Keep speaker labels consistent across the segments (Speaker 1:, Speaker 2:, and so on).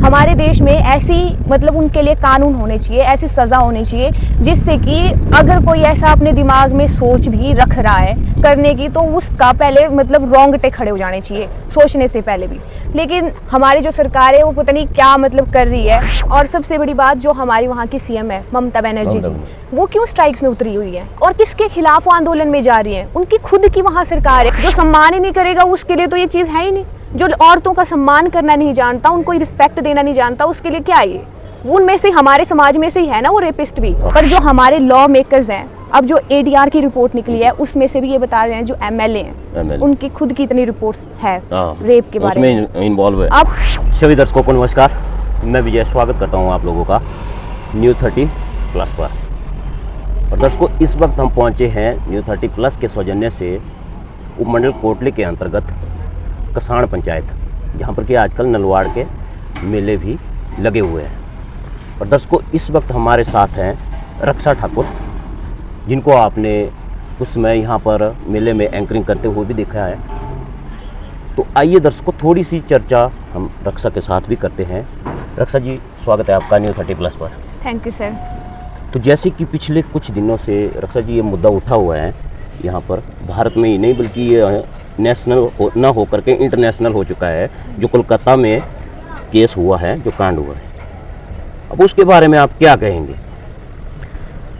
Speaker 1: हमारे देश में ऐसी मतलब उनके लिए कानून होने चाहिए, ऐसी सज़ा होनी चाहिए जिससे कि अगर कोई ऐसा अपने दिमाग में सोच भी रख रहा है करने की, तो उसका पहले मतलब रोंगटे खड़े हो जाने चाहिए सोचने से पहले भी। लेकिन हमारी जो सरकार है वो पता नहीं क्या मतलब कर रही है। और सबसे बड़ी बात, जो हमारी वहाँ की सीएम है ममता बनर्जी जी, वो क्यों स्ट्राइक्स में उतरी हुई है और किसके खिलाफ वो आंदोलन में जा रही है? उनकी खुद की वहाँ सरकार है। जो सम्मान ही नहीं करेगा उसके लिए तो ये चीज़ है ही नहीं। जो औरतों का सम्मान करना नहीं जानता, उनको रिस्पेक्ट देना नहीं जानता, उसके लिए क्या है ये? उनमें से हमारे समाज में से ही है ना वो रेपिस्ट भी। पर जो हमारे लॉ मेकर्स हैं, अब जो एडीआर की रिपोर्ट निकली है उसमें से भी ये बता रहे हैं जो एमएलए हैं उनकी खुद की इतनी रिपोर्ट्स है रेप के बारे में
Speaker 2: इन्वॉल्व है।
Speaker 1: अब
Speaker 2: सभी दर्शकों को नमस्कार, मैं विजय स्वागत करता हूं आप लोगों का New30+ पर। और दर्शकों, इस वक्त हम पहुंचे हैं New30+ के सौजन्य से उपमंडल कोटली के अंतर्गत कसाण पंचायत, जहां पर कि आजकल नलवाड़ के मेले भी लगे हुए हैं। और दर्शकों, इस वक्त हमारे साथ हैं रक्षा ठाकुर, जिनको आपने कुछ समय यहाँ पर मेले में एंकरिंग करते हुए भी देखा है। तो आइए दर्शकों, थोड़ी सी चर्चा हम रक्षा के साथ भी करते हैं। रक्षा जी, स्वागत है आपका New30+ पर।
Speaker 1: Thank you sir.
Speaker 2: तो जैसे कि पिछले कुछ दिनों से रक्षा जी ये मुद्दा उठा हुआ है यहाँ पर, भारत में ही नहीं बल्कि ये नेशनल ना हो करके इंटरनेशनल हो चुका है, जो कोलकाता में केस हुआ है, जो कांड हुआ है। अब उसके बारे में आप क्या कहेंगे?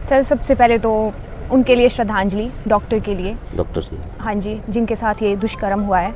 Speaker 1: सर, सबसे पहले तो उनके लिए श्रद्धांजलि, डॉक्टर के लिए,
Speaker 2: डॉक्टर से,
Speaker 1: हाँ जी, जिनके साथ ये दुष्कर्म हुआ है।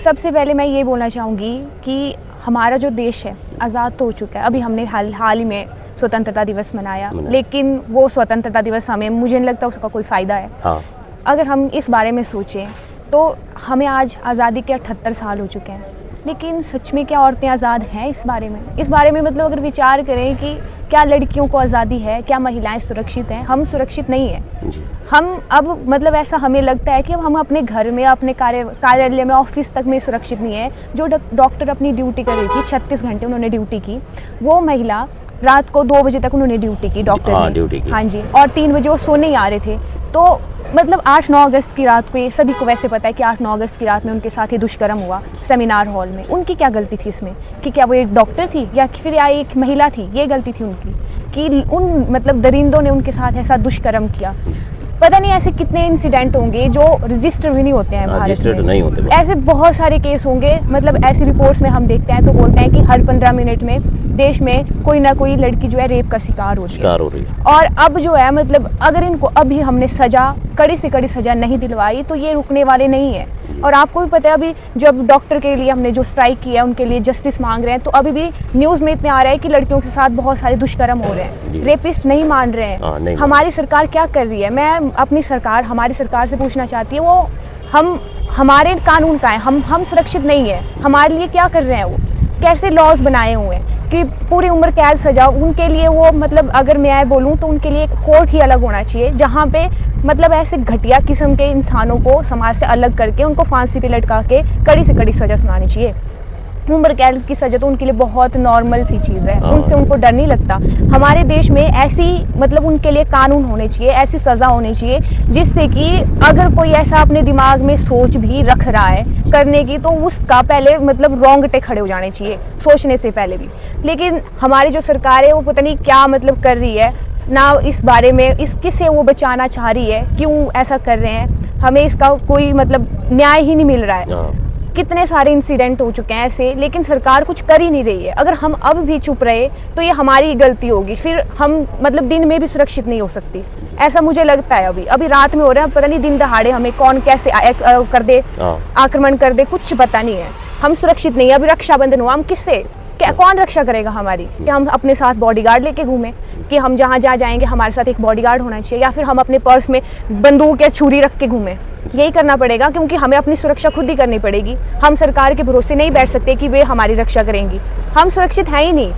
Speaker 1: सबसे पहले मैं ये बोलना चाहूँगी कि हमारा जो देश है आज़ाद तो हो चुका है। अभी हमने हाल ही में स्वतंत्रता दिवस मनाया, लेकिन वो स्वतंत्रता दिवस हमें, मुझे नहीं लगता उसका कोई फ़ायदा है।
Speaker 2: हाँ।
Speaker 1: अगर हम इस बारे में सोचें तो हमें आज आज़ादी के 78 साल हो चुके हैं, लेकिन सच में क्या औरतें आज़ाद हैं? इस बारे में मतलब अगर विचार करें कि क्या लड़कियों को आज़ादी है, क्या महिलाएं सुरक्षित हैं? हम सुरक्षित नहीं हैं। हम अब मतलब ऐसा हमें लगता है कि अब हम अपने घर में, अपने कार्यालय में, ऑफिस तक में सुरक्षित नहीं है। जो डॉक्टर अपनी ड्यूटी कर रही थी, 36 घंटे उन्होंने ड्यूटी की, वो महिला रात को 2 बजे तक उन्होंने ड्यूटी की, डॉक्टर ने ड्यूटी की, हाँ जी, और 3 बजे वो सोने ही आ रहे थे। तो मतलब 8-9 अगस्त की रात को, ये सभी को वैसे पता है कि 8-9 अगस्त की रात में उनके साथ ये दुष्कर्म हुआ सेमिनार हॉल में। उनकी क्या गलती थी इसमें? कि क्या वो एक डॉक्टर थी या फिर या एक महिला थी? ये गलती थी उनकी कि उन मतलब दरिंदों ने उनके साथ ऐसा दुष्कर्म किया। पता नहीं ऐसे कितने इंसिडेंट होंगे जो रजिस्टर भी नहीं होते हैं भारत में, नहीं होते। ऐसे बहुत सारे केस होंगे। मतलब ऐसी रिपोर्ट्स में हम देखते हैं तो बोलते हैं कि हर 15 मिनट में देश में कोई ना कोई लड़की जो है रेप का शिकार हो रही है। और अब जो है मतलब अगर इनको अभी हमने सजा, कड़ी से कड़ी सजा नहीं दिलवाई तो ये रुकने वाले नहीं है। और आपको भी पता है, अभी जब डॉक्टर के लिए हमने जो स्ट्राइक किया, उनके लिए जस्टिस मांग रहे हैं, तो अभी भी न्यूज़ में इतने आ रहा है कि लड़कियों के साथ बहुत सारे दुष्कर्म हो रहे हैं, रेपिस्ट नहीं मान रहे हैं। हमारी सरकार क्या कर रही है? मैं अपनी सरकार, हमारी सरकार से पूछना चाहती है, वो हमारे कानून का है, हम सुरक्षित नहीं है, हमारे लिए क्या कर रहे हैं? वो कैसे लॉज बनाए हुए हैं कि पूरी उम्र कैद सजा उनके लिए? वो मतलब अगर मैं बोलूँ तो उनके लिए कोर्ट ही अलग होना चाहिए, जहाँ पे मतलब ऐसे घटिया किस्म के इंसानों को समाज से अलग करके उनको फांसी पे लटका के कड़ी से कड़ी सजा सुनानी चाहिए। उम्र कैद की सजा तो उनके लिए बहुत नॉर्मल सी चीज़ है, उनसे उनको डर नहीं लगता। हमारे देश में ऐसी मतलब उनके लिए कानून होने चाहिए, ऐसी सज़ा होनी चाहिए जिससे कि अगर कोई ऐसा अपने दिमाग में सोच भी रख रहा है करने की, तो उसका पहले मतलब रोंगटे खड़े हो जाने चाहिए सोचने से पहले भी। लेकिन हमारी जो सरकार है वो पता नहीं क्या मतलब कर रही है ना, इस बारे में किससे वो बचाना चाह रही है, क्यों ऐसा कर रहे हैं, हमें इसका कोई मतलब न्याय ही नहीं मिल रहा है। कितने सारे इंसिडेंट हो चुके हैं ऐसे, लेकिन सरकार कुछ कर ही नहीं रही है। अगर हम अब भी चुप रहे तो ये हमारी गलती होगी, फिर हम मतलब दिन में भी सुरक्षित नहीं हो सकती, ऐसा मुझे लगता है। अभी रात में हो रहा है, पता नहीं दिन दहाड़े हमें कौन कैसे कर दे, आक्रमण कर दे, कुछ पता नहीं है। हम सुरक्षित नहीं है। अभी रक्षाबंधन हुआ, हम किससे कौन रक्षा करेगा हमारी? कि हम अपने साथ बॉडीगार्ड लेके घूमें कि हम जहाँ जाएंगे हमारे साथ एक बॉडीगार्ड होना चाहिए, या फिर हम अपने पर्स में बंदूक या छुरी रख के घूमें? यही करना पड़ेगा, क्योंकि हमें अपनी सुरक्षा खुद ही करनी पड़ेगी। हम सरकार के भरोसे नहीं बैठ सकते कि वे हमारी रक्षा करेंगी। हम सुरक्षित हैं ही नहीं।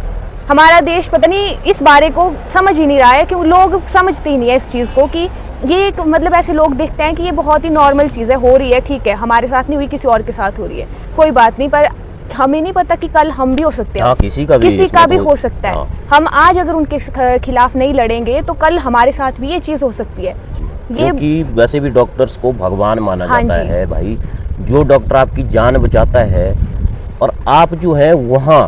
Speaker 1: हमारा देश पता नहीं इस बारे को समझ ही नहीं रहा है, कि लोग समझते ही नहीं है इस चीज़ को कि ये एक मतलब ऐसे लोग देखते हैं कि ये बहुत ही नॉर्मल चीज़ है, हो रही है, ठीक है, हमारे साथ नहीं हुई, किसी और के साथ हो रही है, कोई बात नहीं। पर हमें नहीं पता कि कल हम भी हो सकते हैं, किसी का भी हो सकता है। हम आज अगर उनके खिलाफ नहीं लड़ेंगे तो कल हमारे साथ भी ये चीज़ हो सकती है।
Speaker 2: क्योंकि वैसे भी डॉक्टर्स को भगवान माना जाता है भाई। जो डॉक्टर आपकी जान बचाता है, और आप जो है वहाँ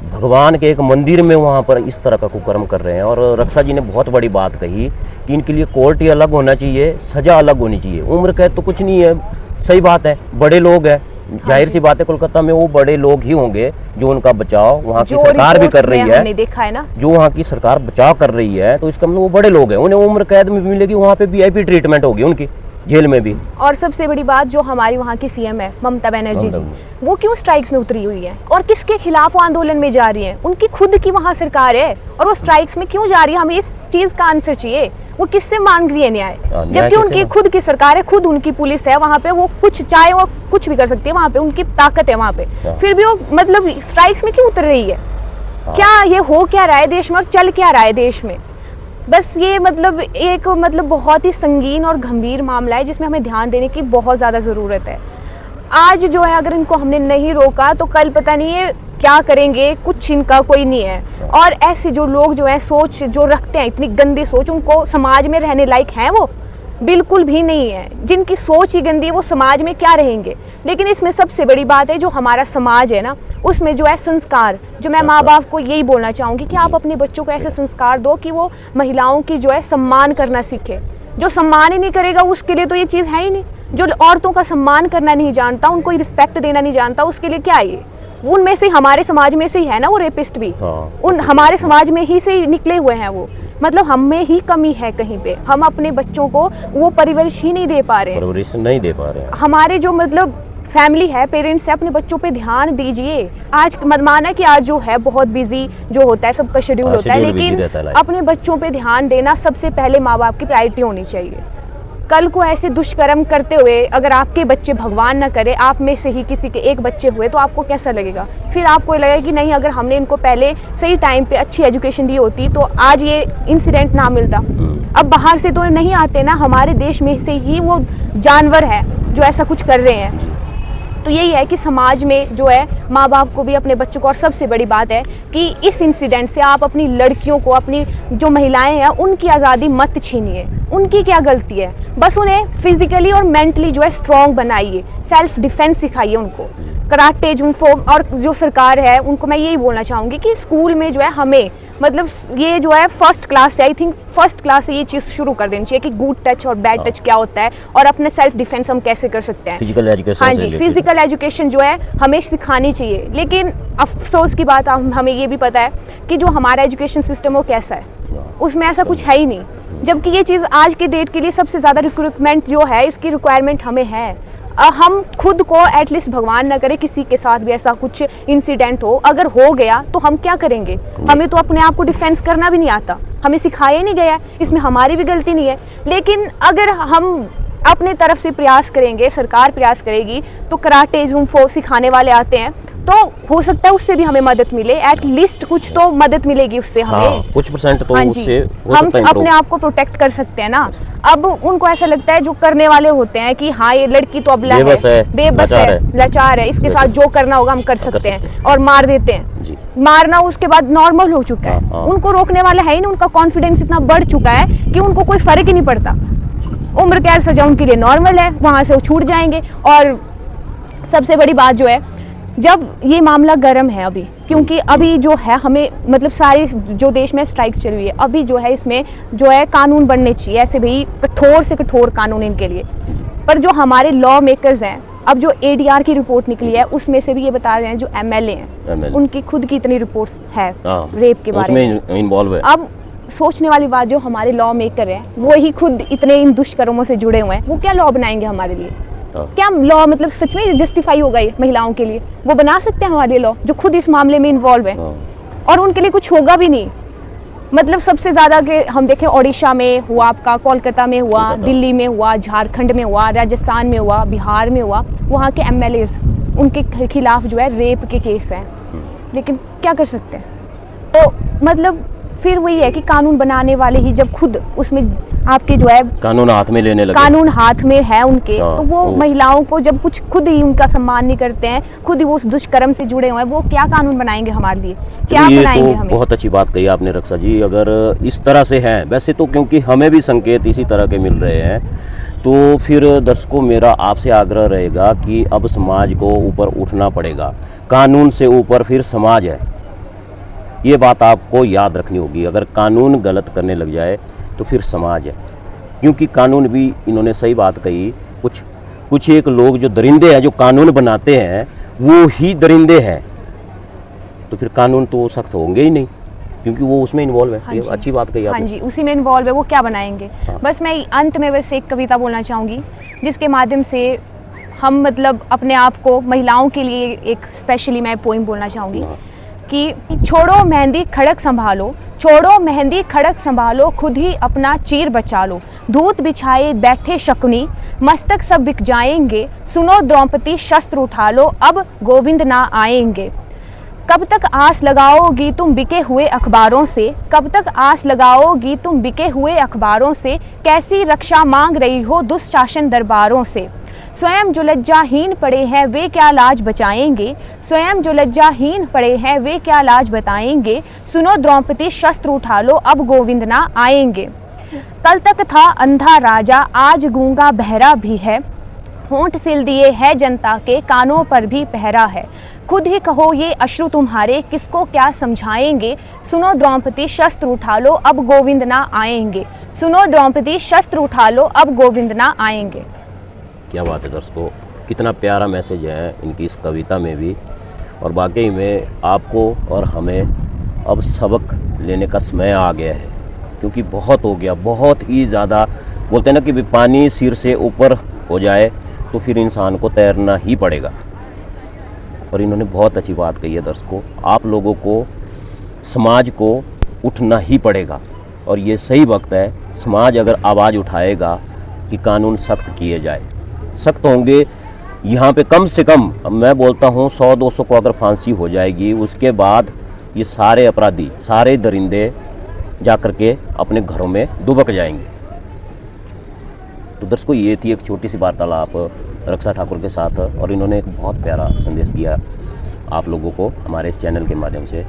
Speaker 2: भगवान के एक मंदिर में वहाँ पर इस तरह का कुकर्म कर रहे हैं। और रक्षा जी ने बहुत बड़ी बात कही कि इनके लिए कोर्ट ही अलग होना चाहिए, सज़ा अलग होनी चाहिए। उम्र कैद तो कुछ नहीं है, सही बात है, बड़े लोग हैं, जाहिर सी बात है कोलकाता में वो बड़े लोग ही होंगे जो उनका बचाव वहाँ की सरकार भी कर रही है,
Speaker 1: देखा है ना,
Speaker 2: जो वहाँ की सरकार बचाव कर रही है, तो इसका मतलब वो बड़े लोग हैं, उन्हें उम्र कैद में मिलेगी, वहाँ पे VIP ट्रीटमेंट होगी उनकी जेल में भी।
Speaker 1: और सबसे बड़ी बात, जो हमारी वहाँ की CM है ममता बनर्जी जी, वो क्यों स्ट्राइक्स में उतरी हुई है और किसके खिलाफ वो आंदोलन में जा रही है? उनकी खुद की वहाँ सरकार है और वो स्ट्राइक्स में क्यों जा रही है? हमें इस चीज का आंसर चाहिए। वो किससे मांग रही है न्याय? जबकि उनकी खुद की सरकार है, खुद उनकी पुलिस है वहाँ पे, वो कुछ चाहे वो कुछ भी कर सकती है वहाँ पे, उनकी ताकत है वहाँ पे, फिर भी वो मतलब स्ट्राइक्स में क्यों उतर रही है? क्या ये हो क्या रहा है देश में और चल क्या रहा है देश में? बस ये मतलब एक बहुत ही संगीन और गंभीर मामला है जिसमें हमें ध्यान देने की बहुत ज़्यादा ज़रूरत है। आज जो है अगर इनको हमने नहीं रोका तो कल पता नहीं है क्या करेंगे, कुछ इनका कोई नहीं है। और ऐसे जो लोग जो है सोच जो रखते हैं, इतनी गंदी सोच, उनको समाज में रहने लायक हैं वो? बिल्कुल भी नहीं है। जिनकी सोच ही गंदी है वो समाज में क्या रहेंगे? लेकिन इसमें सबसे बड़ी बात है जो हमारा समाज है ना, उसमें जो है संस्कार, जो मैं माँ बाप को यही बोलना चाहूँगी कि आप अपने बच्चों को ऐसे संस्कार दो कि वो महिलाओं की जो है सम्मान करना सीखे। जो सम्मान ही नहीं करेगा उसके लिए तो ये चीज़ है ही नहीं। जो औरतों का सम्मान करना नहीं जानता, उनको रिस्पेक्ट देना नहीं जानता, उसके लिए क्या है ये? उनमें से हमारे समाज में से ही है ना वो रेपिस्ट भी, उन हमारे समाज में ही से निकले हुए हैं वो। मतलब हम में ही कमी है कहीं पे, हम अपने बच्चों को वो परवरिश ही नहीं दे पा रहे हैं,
Speaker 2: परवरिश नहीं दे पा रहे हैं।
Speaker 1: हमारे जो मतलब फैमिली है, पेरेंट्स है, अपने बच्चों पे ध्यान दीजिए। आज माना कि आज जो है बहुत बिजी जो होता है, सबका शेड्यूल होता है, लेकिन अपने बच्चों पे ध्यान देना सबसे पहले माँ बाप की प्रायोरिटी होनी चाहिए। कल को ऐसे दुष्कर्म करते हुए अगर आपके बच्चे, भगवान न करे, आप में से ही किसी के एक बच्चे हुए तो आपको कैसा लगेगा? फिर आपको लगेगा कि नहीं, अगर हमने इनको पहले सही टाइम पे अच्छी एजुकेशन दी होती तो आज ये इंसिडेंट ना मिलता। अब बाहर से तो नहीं आते ना, हमारे देश में से ही वो जानवर है जो ऐसा कुछ कर रहे हैं। तो यही है कि समाज में जो है माँ बाप को भी अपने बच्चों को, और सबसे बड़ी बात है कि इस इंसिडेंट से आप अपनी लड़कियों को, अपनी जो महिलाएं हैं उनकी आज़ादी मत छीनिए। उनकी क्या गलती है? बस उन्हें फिजिकली और मेंटली जो है स्ट्रॉन्ग बनाइए, सेल्फ डिफेंस सिखाइए उनको, कराटे, जुम्फो। और जो सरकार है उनको मैं यही बोलना चाहूँगी कि स्कूल में जो है हमें मतलब ये जो है फर्स्ट क्लास से, आई थिंक फर्स्ट क्लास से ये चीज़ शुरू कर देनी चाहिए कि गुड टच और बैड टच क्या होता है और अपने सेल्फ डिफेंस हम कैसे कर सकते हैं।
Speaker 2: फिजिकल एजुकेशन,
Speaker 1: हाँ जी, फिजिकल एजुकेशन जो है हमें सिखानी चाहिए। लेकिन अफसोस की बात हमें ये भी पता है कि जो हमारा एजुकेशन सिस्टम वो कैसा है, उसमें ऐसा कुछ है ही नहीं। जबकि ये चीज़ आज के डेट के लिए सबसे ज़्यादा रिक्रूटमेंट जो है, इसकी रिक्वायरमेंट हमें है। हम खुद को एटलीस्ट, भगवान न करे किसी के साथ भी ऐसा कुछ इंसिडेंट हो, अगर हो गया तो हम क्या करेंगे? हमें तो अपने आप को डिफेंस करना भी नहीं आता, हमें सिखाया ही नहीं गया, इसमें हमारी भी गलती नहीं है। लेकिन अगर हम अपने तरफ से प्रयास करेंगे, सरकार प्रयास करेगी, तो कराटे, जुम्फो सिखाने वाले आते हैं, तो हो सकता है उससे भी हमें मदद मिले, एटलीस्ट कुछ तो मदद मिलेगी उससे हमें।
Speaker 2: हाँ, कुछ परसेंट तो उससे
Speaker 1: हम अपने आप को प्रोटेक्ट कर सकते हैं ना। अब उनको ऐसा लगता है, जो करने वाले होते हैं, कि हाँ ये लड़की तो अबला है, बेबस है, लाचार है, इसके साथ जो करना होगा हम कर सकते हैं, और मार देते हैं। मारना उसके बाद नॉर्मल हो चुका है। उनको रोकने वाला है ही नहीं, उनका कॉन्फिडेंस इतना बढ़ चुका है कि उनको कोई फर्क ही नहीं पड़ता। उम्र कैद सजा उनके लिए नॉर्मल है, वहाँ से वो छूट जाएंगे। और सबसे बड़ी बात जो है, जब ये मामला गर्म है अभी, क्योंकि अभी जो है हमें मतलब सारी जो देश में स्ट्राइक्स चल रही है, अभी जो है इसमें जो है कानून बनने चाहिए, ऐसे भाई कठोर से कठोर कानून इनके लिए। पर जो हमारे लॉ मेकर्स हैं, अब जो ADR की रिपोर्ट निकली है उसमें से भी ये बता रहे हैं, जो MLA हैं उनकी खुद की इतनी रिपोर्ट्स है रेप के बारे में
Speaker 2: इन्वॉल्व है।
Speaker 1: अब सोचने वाली बात, जो हमारे लॉ मेकर हैं वो ही खुद इतने इन दुष्कर्मों से जुड़े हुए हैं, वो क्या लॉ बनाएंगे हमारे लिए? क्या लॉ मतलब सच में जस्टिफाई होगा ये महिलाओं के लिए? वो बना सकते हैं हमारे लॉ जो खुद इस मामले में इन्वॉल्व है? और उनके लिए कुछ होगा भी नहीं। मतलब सबसे ज़्यादा के हम देखें, ओडिशा में हुआ, आपका कोलकाता में हुआ, दिल्ली में हुआ, झारखंड में हुआ, राजस्थान में हुआ, बिहार में हुआ। वहाँ के MLAs, उनके खिलाफ जो है रेप के केस हैं, लेकिन क्या कर सकते हैं? तो मतलब फिर वही है कि कानून बनाने वाले ही जब खुद उसमें आपके जो है
Speaker 2: कानून हाथ में लेने लगे,
Speaker 1: कानून हाथ में है उनके, तो वो महिलाओं को जब कुछ खुद ही उनका सम्मान नहीं करते हैं, खुद ही वो उस दुष्कर्म से जुड़े हुए हैं, वो क्या कानून बनाएंगे हमारे लिए? क्या बनाएंगे हमें?
Speaker 2: बहुत अच्छी बात कही आपने रक्षा जी। अगर इस तरह से है, वैसे तो क्योंकि हमें भी संकेत इसी तरह के मिल रहे हैं, तो फिर दर्शकों मेरा आपसे आग्रह रहेगा कि अब समाज को ऊपर उठना पड़ेगा। कानून से ऊपर फिर समाज है, ये बात आपको याद रखनी होगी। अगर कानून गलत करने लग जाए तो फिर समाज है, क्योंकि कानून भी इन्होंने सही बात कही, कुछ एक लोग जो दरिंदे हैं, जो कानून बनाते हैं वो ही दरिंदे हैं, तो फिर कानून तो सख्त होंगे ही नहीं, क्योंकि वो उसमें इन्वॉल्व है।
Speaker 1: हाँ
Speaker 2: ये
Speaker 1: जी।
Speaker 2: अच्छी बात कही आपने।
Speaker 1: हाँ जी, उसी में इन्वॉल्व है, वो क्या बनाएंगे।
Speaker 2: हाँ।
Speaker 1: बस मैं अंत में बस एक कविता बोलना चाहूँगी जिसके माध्यम से हम मतलब अपने आप को, महिलाओं के लिए एक स्पेशली मैं पोइम बोलना चाहूँगी
Speaker 2: हाँ।
Speaker 1: कि छोड़ो मेहंदी खड़क संभालो, छोड़ो मेहंदी खड़क संभालो, खुद ही अपना चीर बचा लो, धूत बिछाए बैठे शकुनी, मस्तक सब बिक जाएंगे, सुनो द्रौपदी शस्त्र उठा लो, अब गोविंद ना आएंगे। कब तक आस लगाओगी तुम बिके हुए अखबारों से, कब तक आस लगाओगी तुम बिके हुए अखबारों से, कैसी रक्षा मांग रही हो दुष्शासन दरबारों से। स्वयं जो लज्जाहीन पड़े हैं वे क्या लाज बचाएंगे, स्वयं जो लज्जाहीन पड़े हैं वे क्या लाज बताएंगे, सुनो द्रौपदी शस्त्र उठा लो, अब गोविंद ना आएंगे। कल तक था अंधा राजा आज गूंगा बहरा भी है, होंठ सिल दिए है जनता के कानों पर भी पहरा है, खुद ही कहो ये अश्रु तुम्हारे किसको क्या समझाएंगे, सुनो द्रौपदी शस्त्र उठा लो, अब गोविंद ना आएंगे, सुनो द्रौपदी शस्त्र उठा लो, अब गोविंद ना आएंगे।
Speaker 2: क्या बात है दर्शकों, कितना प्यारा मैसेज है इनकी इस कविता में भी। और वाकई में आपको और हमें अब सबक लेने का समय आ गया है, क्योंकि बहुत हो गया, बहुत ही ज़्यादा। बोलते हैं ना कि पानी सिर से ऊपर हो जाए तो फिर इंसान को तैरना ही पड़ेगा। और इन्होंने बहुत अच्छी बात कही है दर्शकों, आप लोगों को, समाज को उठना ही पड़ेगा। और ये सही वक्त है, समाज अगर आवाज़ उठाएगा कि कानून सख्त किए जाए, सख्त होंगे यहाँ पे कम से कम, मैं बोलता हूँ 100-200 को अगर फांसी हो जाएगी, उसके बाद ये सारे अपराधी, सारे दरिंदे जा कर के अपने घरों में दुबक जाएंगे। तो दर्शकों, ये थी एक छोटी सी वार्तालाप रक्षा ठाकुर के साथ, और इन्होंने एक बहुत प्यारा संदेश दिया आप लोगों को हमारे इस चैनल के माध्यम से।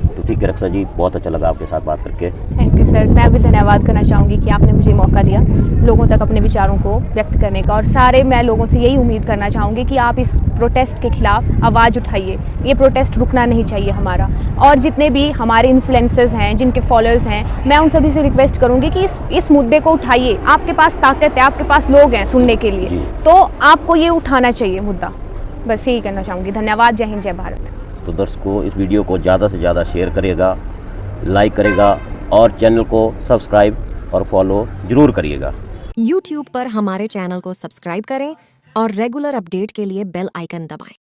Speaker 2: तो ठीक है रक्षा जी, बहुत अच्छा लगा आपके साथ बात करके।
Speaker 1: Thank you sir. मैं भी धन्यवाद करना चाहूँगी कि आपने मुझे मौका दिया लोगों तक अपने विचारों को व्यक्त करने का। और सारे मैं लोगों से यही उम्मीद करना चाहूँगी कि आप इस प्रोटेस्ट के खिलाफ आवाज़ उठाइए। ये प्रोटेस्ट रुकना नहीं चाहिए हमारा। और जितने भी हमारे इन्फ्लुएंसर्स हैं, जिनके फॉलोअर्स हैं, मैं उन सभी से रिक्वेस्ट करूँगी कि इस मुद्दे को उठाइए। आपके पास ताकत है, आपके पास लोग हैं सुनने के लिए, तो आपको ये उठाना चाहिए मुद्दा। बस यही करना चाहूँगी। धन्यवाद। जय हिंद, जय भारत।
Speaker 2: तो दर्शकों, इस वीडियो को ज़्यादा से ज़्यादा शेयर करिएगा, लाइक करेगा, और चैनल को सब्सक्राइब और फॉलो ज़रूर करिएगा।
Speaker 3: YouTube पर हमारे चैनल को सब्सक्राइब करें और रेगुलर अपडेट के लिए बेल आइकन दबाएं।